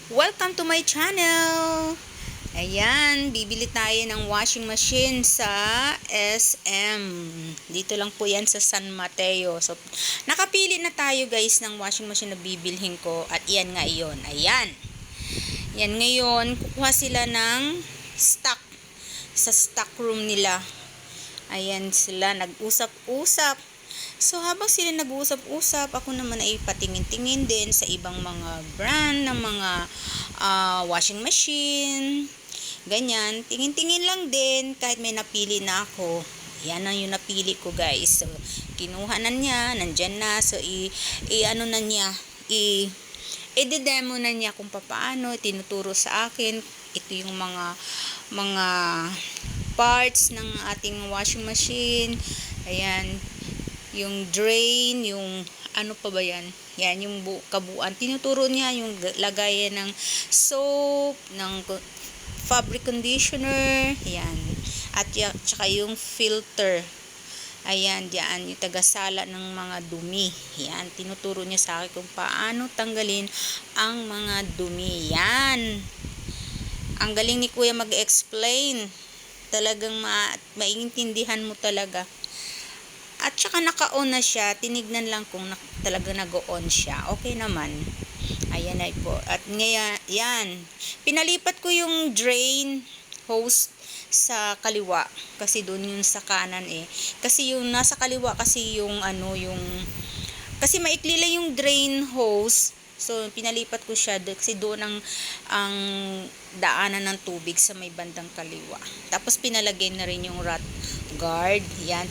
Welcome to my channel! Ayan, bibili tayo ng washing machine sa SM. Dito lang po yan sa San Mateo. So, nakapili na tayo guys ng washing machine na bibilhin ko. At yan nga yun. Ayan. Yan ngayon, kukuha sila ng stock sa stock room nila. Ayan sila, nag-usap-usap. So, habang sila nag-uusap-usap, ako naman ay patingin-tingin din sa ibang mga brand ng mga washing machine. Ganyan. Tingin-tingin lang din kahit may napili na ako. Yan ang yung napili ko, guys. So, kinuha na niya. Nandyan na. So, i-ano na niya. I-demo na niya kung paano. Tinuturo sa akin. Ito yung mga parts ng ating washing machine. Ayan. Yung drain, yung ano pa ba yan? Yan, yung kabuuan. Tinuturo niya yung lagayan ng soap, ng fabric conditioner, yan. At tsaka yung filter. Ayan, diyan, yung tagasala ng mga dumi. Yan, tinuturo niya sa akin kung paano tanggalin ang mga dumi. Yan. Ang galing ni Kuya mag-explain. Talagang maiintindihan mo talaga. At saka naka-on na siya, tinignan lang kung talaga nag-on siya. Okay naman. Ayan ay po. At ngayon, yan. Pinalipat ko yung drain hose sa kaliwa. Kasi doon yung sa kanan eh. Kasi yung nasa kaliwa kasi yung kasi maikli lang yung drain hose. So, pinalipat ko siya kasi doon ang daanan ng tubig sa may bandang kaliwa. Tapos, pinalagay na rin yung rat guard. Yan.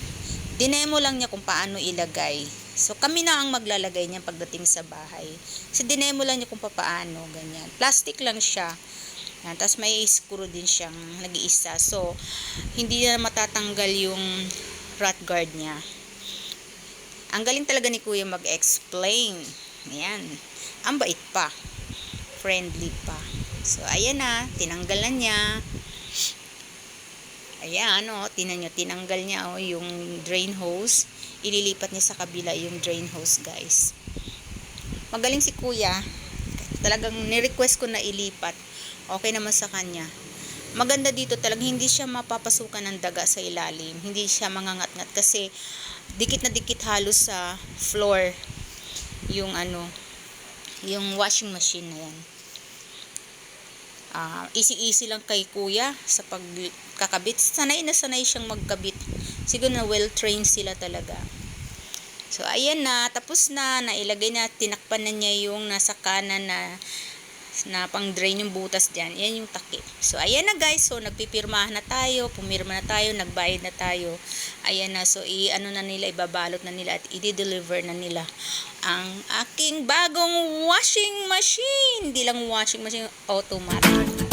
Dinemo lang niya kung paano ilagay. So, kami na ang maglalagay niya pagdating sa bahay. So, dinemo lang niya kung paano, ganyan. Plastic lang siya. Yan. Tapos, may screw din siyang nag-iisa. So, hindi na matatanggal yung rat guard niya. Ang galing talaga ni Kuya mag-explain. Ayan. Ang bait pa. Friendly pa. So, ayan na. Tinanggal na niya. Ayan, tinan nyo, tinanggal niya yung drain hose. Ililipat niya sa kabila yung drain hose, guys. Magaling si Kuya. Talagang ni-request ko na ilipat. Okay naman sa kanya. Maganda dito, talagang hindi siya mapapasukan ng daga sa ilalim. Hindi siya mangangat-ngat kasi dikit na dikit halos sa floor yung yung washing machine na yan. Easy lang kay Kuya sa pagkakabit. Sanay na sanay siyang magkabit. Siguro na well-trained sila talaga. So, ayan na. Tapos na. Nailagay na. Tinakpan na niya yung nasa kanan na pang-drain yung butas dyan. Yan yung takip. So, ayan na guys. So, nagpipirmahan na tayo. Pumirma na tayo. Nagbayad na tayo. Ayan na. So, na nila. Ibabalot na nila at i-deliver na nila ang aking bagong washing machine. Hindi lang washing machine, automatic.